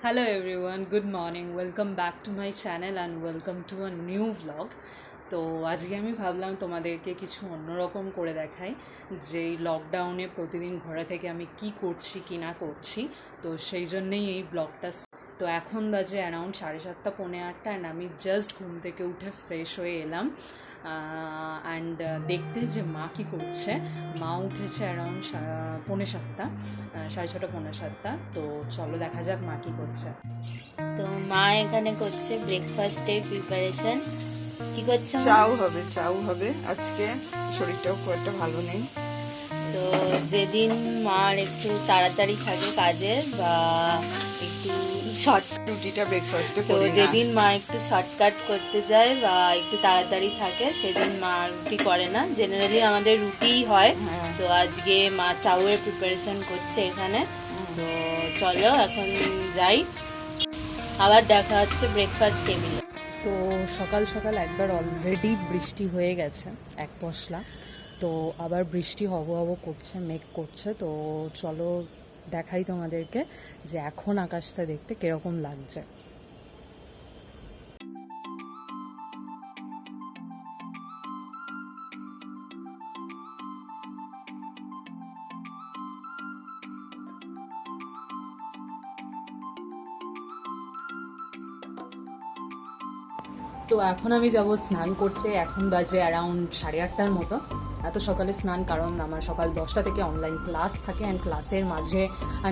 Hello everyone, good morning. Welcome back to my channel and welcome to a new vlog. তো আজকে আমি ভাবলাম তোমাদেরকে কিছু অন্যরকম করে দেখাই যে লকডাউনে প্রতিদিন ঘরে থেকে আমি কি করছি কি না করছি। তো সেই জন্যেই এই ব্লগটা। তো এখন বাজে অ্যারাউন্ড 7:30 পৌনে 8টা অ্যান্ড আমি জাস্ট ঘুম থেকে উঠে ফ্রেশ হয়ে এলাম অ্যান্ড দেখতে যে মা কী করছে। মা উঠেছে অ্যারাউন্ড পৌনে 7টা, 6:30 পৌনে 7টা। তো চলো দেখা যাক মা কী করছে। তো মা এখানে করছে ব্রেকফাস্টের প্রিপারেশন। কি করছে? চাউ হবে আজকে, শরীরটাও খুব একটা ভালো নেই। তো যেদিন মার একটু তাড়াতাড়ি থাকে কাজে বা একটু শর্ট রুটিটা ব্রেকফাস্টে তো করি না। যেদিন মা একটু শর্টকাট করতে যায় বা একটু তাড়াতাড়ি থাকে সেদিন মা রুটি করে না, জেনারেলি আমাদের রুটিই হয়। তো আজকে মা চাউয়ের প্রিপারেশন করছে এখানে। তো চলো এখন যাই, আবার দেখা হচ্ছে ব্রেকফাস্ট টেবিলে। তো সকাল সকাল একবার অলরেডি বৃষ্টি হয়ে গেছে এক পশলা, তো আবার বৃষ্টি হব হব করছে, মেঘ করছে। তো চলো দেখাই তোমাদেরকে যে এখন আকাশটা দেখতে কিরকম লাগছে। তো এখন আমি যাব স্নান করতে। এখন বাজে অ্যারাউন্ড 8:30টার মতো। এত সকালে স্নান কারণ আমার সকাল 10টা থেকে অনলাইন ক্লাস থাকে অ্যান্ড ক্লাসের মাঝে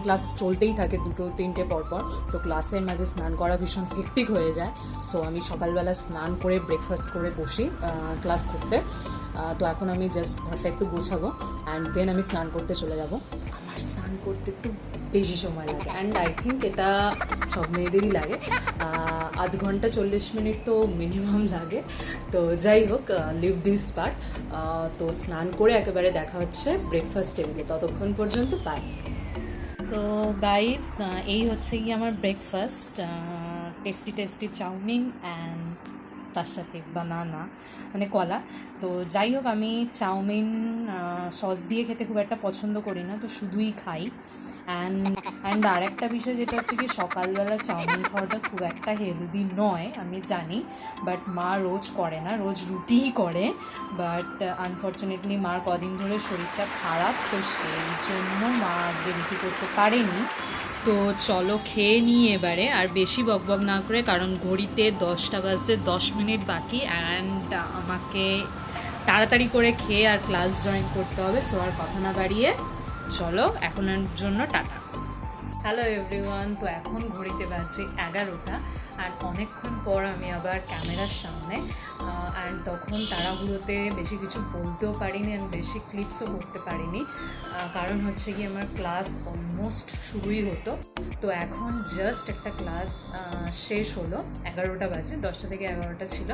ক্লাস চলতেই থাকে 2-3টে পরপর। তো ক্লাসের মাঝে স্নান করা ভীষণ হেক্টিক হয়ে যায়। সো আমি সকালবেলা স্নান করে ব্রেকফাস্ট করে বসি ক্লাস করতে। তো এখন আমি জাস্ট ঘরটা একটু গোছাবো অ্যান্ড দেন আমি স্নান করতে চলে যাব। আমার স্নান করতে একটু বেশি সময় লাগে অ্যান্ড আই থিঙ্ক এটা সব মেয়েদেরই লাগে, আধ ঘন্টা 40 মিনিট তো মিনিমাম লাগে। তো যাই হোক, লিভ দিস পার্ট। তো স্নান করে একেবারে দেখা হচ্ছে ব্রেকফাস্ট টেবিলে, ততক্ষণ পর্যন্ত পাই। তো গাইস, এই হচ্ছে কি আমার ব্রেকফাস্ট, টেস্টি চাউমিন অ্যান্ড তার সাথে বানানা মানে কলা। তো যাই হোক, আমি চাউমিন সস দিয়ে খেতে খুব একটা পছন্দ করি না, তো শুধুই খাই। অ্যান্ড আর একটা বিষয় যেটা হচ্ছে কি, সকালবেলা চাউমিন খাওয়াটা খুব একটা হেলদি নয় আমি জানি, বাট মা রোজ করে না, রোজ রুটিই করে। বাট আনফর্চুনেটলি মার কদিন ধরে শরীরটা খারাপ, তো সেই জন্য মা আজকে রুটি করতে পারেনি। তো চলো খেয়ে নিই এবারে, আর বেশি বকবক না করে, কারণ ঘড়িতে 10টা বাজতে 10 মিনিট বাকি অ্যান্ড আমাকে তাড়াতাড়ি করে খেয়ে আর ক্লাস জয়েন করতে হবে। সো আর কথা না বাড়িয়ে চলো এখনের জন্য টাটা। হ্যালো এভরিওয়ান, তো এখন ঘড়িতে বাজে 11টা আর অনেকক্ষণ পর আমি আবার ক্যামেরার সামনে। অ্যান্ড তখন তাড়াহুড়োতে বেশি কিছু বলতেও পারিনি অ্যান্ড বেশি ক্লিপসও করতে পারিনি, কারণ হচ্ছে কি আমার ক্লাস অলমোস্ট শুরুই হতো। তো এখন জাস্ট একটা ক্লাস শেষ হলো, 11টা বাজে, 10টা থেকে 11টা ছিল।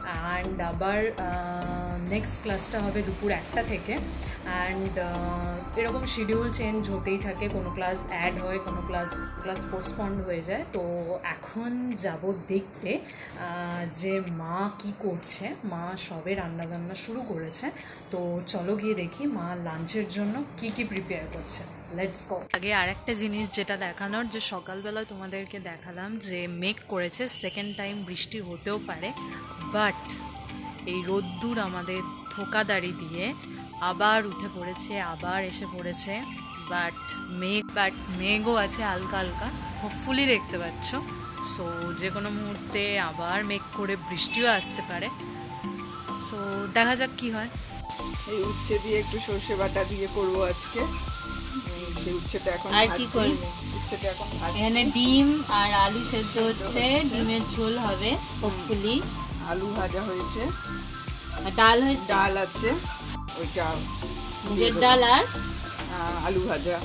অ্যান্ড আবার নেক্সট ক্লাসটা হবে দুপুর 1টা থেকে। অ্যান্ড এরকম শিডিউল চেঞ্জ হতেই থাকে, কোনো ক্লাস অ্যাড হয়, কোনো ক্লাস পোস্টপন্ড হয়ে যায়। তো এখন যাব দেখতে যে মা কি করছে। মা সবে রান্নাবান্না শুরু করেছে, তো চলো গিয়ে দেখি মা লাঞ্চের জন্য কি কি প্রিপেয়ার করছে। Let's go. আগে আরেকটা জিনিস যেটা দেখানোর, যে সকালবেলা তোমাদেরকে দেখালাম যে মেঘ করেছে, সেকেন্ড টাইম বৃষ্টি হতেও পারে, বাট এই রোদ্দুর আমাদের ধোকাদারি দিয়ে আবার উঠে পড়েছে, আবার এসে পড়েছে। বাট মেঘও আছে হালকা হালকা, হোপফুলি দেখতে পাচ্ছ। সো যে কোনো মুহূর্তে আবার মেঘ করে বৃষ্টিও আসতে পারে। সো দেখা যাক কি হয়। এই উচ্ছে দিয়ে একটু সর্ষে বাটা দিয়ে করবো আজকে। সেই উচ্ছেটা এখন আর কি করবে? উচ্ছেটা এখন এখানে ডিম আর আলু সেদ্ধ হচ্ছে, ডিমের ঝোল হবে হোপফুলি। আলু ভাজা হয়েছে, আর ডাল হয়েছে, ডাল আছে, ওইটা মুগের ডাল আর আলু ভাজা।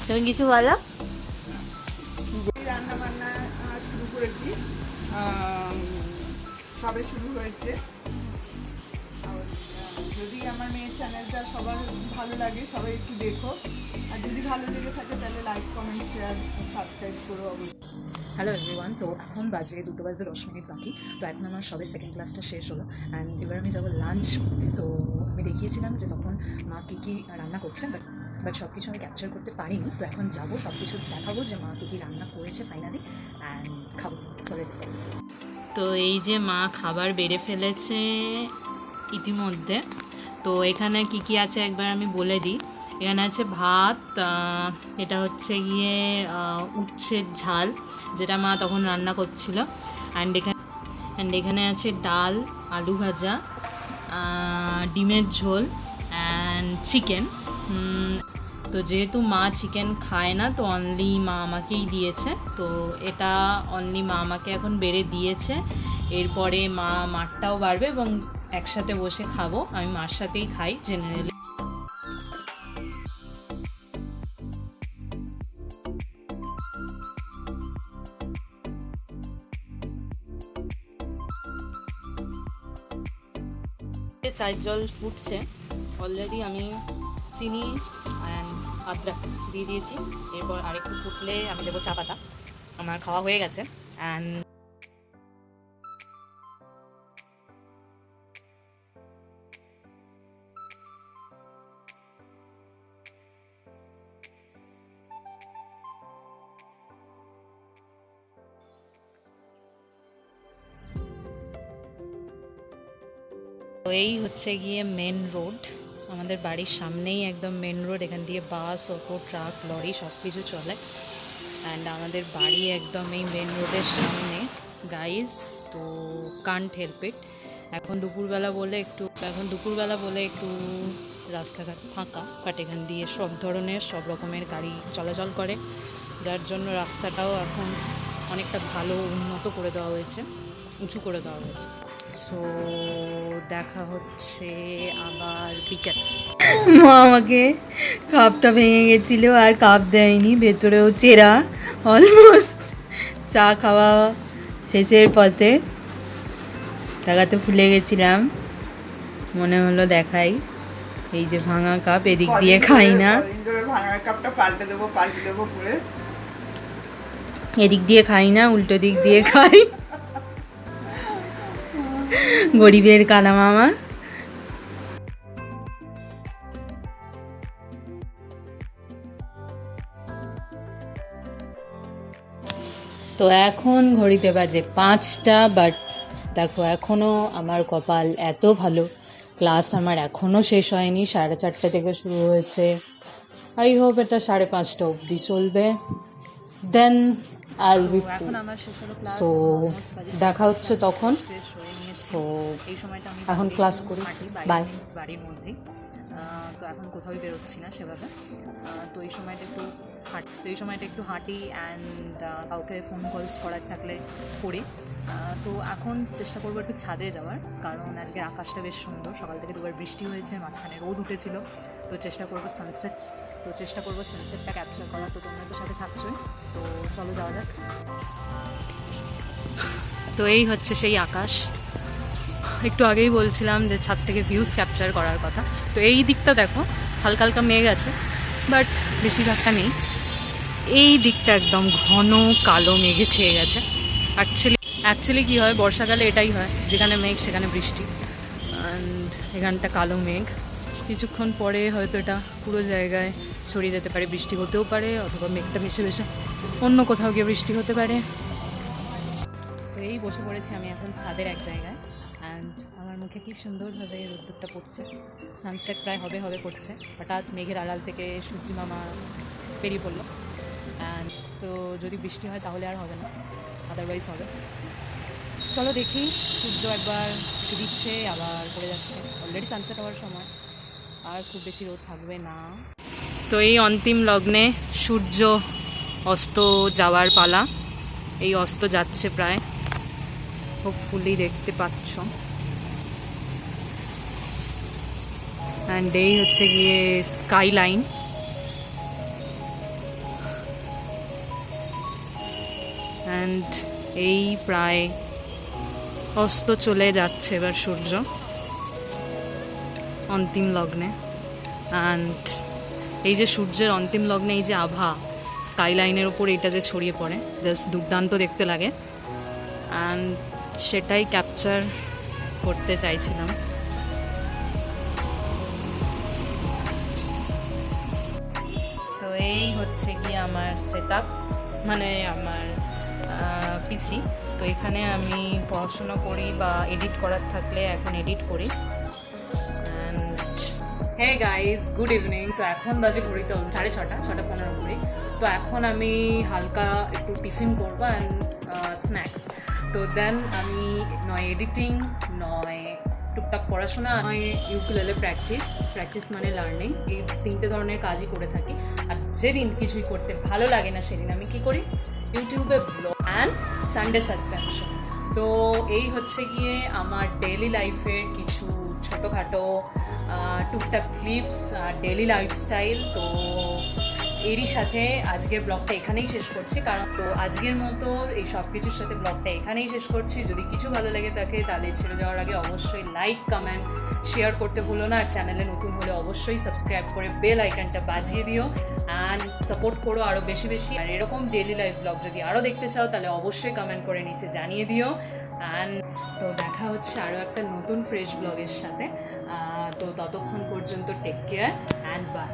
তুমি কিছু বলো? রান্না বান্না শুরু করেছি, সবে শুরু হয়েছে। যদি আমার মেয়ের চ্যানেলটা সবার ভালো লাগে সবাই একটু দেখো, আর যদি ভালো লেগে থাকে তাহলে লাইক, কমেন্ট, শেয়ার, সাবস্ক্রাইব করো অবশ্যই। হ্যালো এভরিওয়ান, তো এখন বাজে 2টো বাজে 10 মিনিট বাকি। তো এখন আমার সবে সেকেন্ড ক্লাসটা শেষ হলো অ্যান্ড এবার আমি যাবো লাঞ্চ করতে। তো আমি দেখিয়েছিলাম যে তখন মা কী কী রান্না করছে, বাট বাট সব কিছু আমি ক্যাপচার করতে পারিনি। তো এখন যাবো, সব কিছু দেখাবো যে মা কী রান্না করেছে ফাইনালি, অ্যান্ড খাবো। So let's go. তো এই যে মা খাবার বেড়ে ফেলেছে ইতিমধ্যে। তো এখানে কি কি আছে একবার আমি বলে দিই। এখানে আছে ভাত, এটা হচ্ছে গিয়ে উচ্ছের ঝাল, যেটা মা তখন রান্না করছিল। অ্যান্ড এখানে আছে ডাল, আলু ভাজা, ডিমের ঝোল অ্যান্ড চিকেন। তো যেহেতু মা চিকেন খায় না, তো অনলি মা আমাকেই দিয়েছে। তো এটা অনলি মা আমাকে এখন বেড়ে দিয়েছে। এরপরে মা মারটাও বাড়বে এবং একসাথে বসে খাবো। আমি মার সাথেই খাই জেনারেলি। চায়ের জল ফুটছে অলরেডি। আমি চিনি অ্যান্ড আদ্রক দিয়ে দিয়েছি। এরপর আরেকটু ফুটলে আমি দেবো চা পাতা। আমার খাওয়া হয়ে গেছে। অ্যান্ড তো এই হচ্ছে গিয়ে মেন রোড, আমাদের বাড়ির সামনেই একদম মেন রোড। এখান দিয়ে বাস, অটো, ট্রাক, লরি সব কিছু চলে। অ্যান্ড আমাদের বাড়ি একদম এই মেন রোডের সামনে গাইজ। তো কান্ট হেল্প ইট। এখন দুপুরবেলা বলে একটু রাস্তাঘাট ফাঁকা, বাট এখান দিয়ে সব রকমের গাড়ি চলাচল করে, যার জন্য রাস্তাটাও এখন অনেকটা ভালো উন্নত করে দেওয়া হয়েছে, উঁচু করে দেওয়া হয়েছে। সো দেখা হচ্ছে আবার বিকেল। মা আমাকে কাপটা ভেঙে গেছিল আর কাপ দেয়নি, ভেতরেও চেরা। অলমোস্ট চা খাওয়া শেষের পথে টাকাতে ভুলে গেছিলাম, মনে হলো দেখাই। এই যে ভাঙা কাপ, এদিক দিয়ে খাই না, ভাঙা কাপটা পাল্টে দেবো করে। এদিক দিয়ে খাই না, উল্টো দিক দিয়ে খাই। গরিবের কানা মামা। তো এখন ঘড়িতে বাজে 5টা, বাট দেখো এখনও আমার কপাল এত ভালো, ক্লাস আমার এখনও শেষ হয়নি। 4:30 থেকে শুরু হয়েছে। আই হোপ এটা 5:30 অবধি চলবে। দেন আইল বি ফ্রি। সো দেখা হচ্ছে তখন। তো এখন ক্লাস করি। বাই। বাড়ির মধ্যেই। তো এখন কোথাও বেরোচ্ছি না সেভাবে। তো এই সময়টা একটু হাঁটি অ্যান্ড কাউকে ফোন কলস করার থাকলে করি। তো এখন চেষ্টা করবো একটু ছাদে যাওয়ার, কারণ আজকে আকাশটা বেশ সুন্দর। সকাল থেকে দুবার বৃষ্টি হয়েছে, মাঝখানে রোদ উঠেছিল। তো চেষ্টা করবো সানসেটটা ক্যাপচার করার। তো তোমরা তো সাথে থাকছোই, তো চলো যাওয়া যাক। তো এই হচ্ছে সেই আকাশ। একটু আগেই বলছিলাম যে ছাদ থেকে ভিউজ ক্যাপচার করার কথা। তো এই দিকটা দেখো, হালকা হালকা মেঘ আছে, বাট বেশিরভাগটা নেই। এই দিকটা একদম ঘন কালো মেঘে ছেয়ে গেছে। অ্যাকচুয়ালি কী হয়, বর্ষাকালে এটাই হয়, যেখানে মেঘ সেখানে বৃষ্টি। অ্যান্ড এখানটা কালো মেঘ। কিছুক্ষণ পরে হয়তো এটা পুরো জায়গায় ছড়িয়ে যেতে পারে, বৃষ্টি হতেও পারে, অথবা মেঘটা ভেসে ভেসে অন্য কোথাও গিয়ে বৃষ্টি হতে পারে। তো এই বসে পড়েছি আমি এখন ছাদের এক জায়গায়। অ্যান্ড আমার মুখে কি সুন্দরভাবে রোদ্দুরটা পড়ছে। সানসেট প্রায় হবে করছে। হঠাৎ মেঘের আড়াল থেকে সূর্যি মামা বেরিয়ে পড়লো। অ্যান্ড তো যদি বৃষ্টি হয় তাহলে আর হবে না, আদারওয়াইজ হবে। চলো দেখি, সূর্য একবার একটু দিচ্ছে আবার পড়ে যাচ্ছে। অলরেডি সানসেট হওয়ার সময়, আর খুব বেশি রোদ থাকবে না। তো এই অন্তিম লগ্নে সূর্য অস্ত যাওয়ার পালা। এই অস্ত যাচ্ছে প্রায়, হোপফুলি দেখতে পাচ্ছ। অ্যান্ড এই হচ্ছে গিয়ে স্কাই লাইন। অ্যান্ড এই প্রায় অস্ত চলে যাচ্ছে এবার সূর্য অন্তিম লগ্নে। অ্যান্ড এই যে সূর্যের অন্তিম লগ্নে এই যে আভা স্কাই লাইনের ওপর এটা যে ছড়িয়ে পড়ে, জাস্ট দুর্দান্ত দেখতে লাগে। অ্যান্ড সেটাই ক্যাপচার করতে চাইছিলাম। হচ্ছে গিয়ে আমার সেট আপ, মানে আমার পিসি। তো এখানে আমি পড়াশোনা করি বা এডিট করার থাকলে এখন এডিট করি। Hey guys, good evening. তো এখন বাজে ঘড়িতে 6:30 ঘড়ি। তো এখন আমি হালকা একটু টিফিন করবো অ্যান্ড স্ন্যাক্স। তো দেন আমি নয় এডিটিং, নয় টুকটাক পড়াশোনা, নয় ইউকুলেলে প্র্যাকটিস মানে লার্নিং, এই 3টে ধরনের কাজই করে থাকি। আর যেদিন কিছুই করতে ভালো লাগে না সেদিন আমি কি করি, ইউটিউবে ব্লগ অ্যান্ড সানডে সাসপেনশন। তো এই হচ্ছে গিয়ে আমার ডেইলি লাইফের কিছু ছোটোখাটো টুকটাক ক্লিপস আর ডেইলি লাইফস্টাইল। তো এরই সাথে আজকের ব্লগটা এখানেই শেষ করছি, কারণ তো আজকের মতো এই সব কিছুর সাথে ব্লগটা এখানেই শেষ করছি। যদি কিছু ভালো লেগে থাকে তাহলে ছেড়ে যাওয়ার আগে অবশ্যই লাইক, কমেন্ট, শেয়ার করতে ভুলো না। আর চ্যানেলে নতুন হলে অবশ্যই সাবস্ক্রাইব করে বেল আইকনটা বাজিয়ে দিও অ্যান্ড সাপোর্ট করো আরও বেশি বেশি। আর এরকম ডেইলি লাইফ ব্লগ যদি আরও দেখতে চাও তাহলে অবশ্যই কমেন্ট করে নিচে জানিয়ে দিও। অ্যান্ড তো দেখা হচ্ছে আরও একটা নতুন ফ্রেশ ব্লগের সাথে। তো ততক্ষণ পর্যন্ত টেক কেয়ার অ্যান্ড বাই।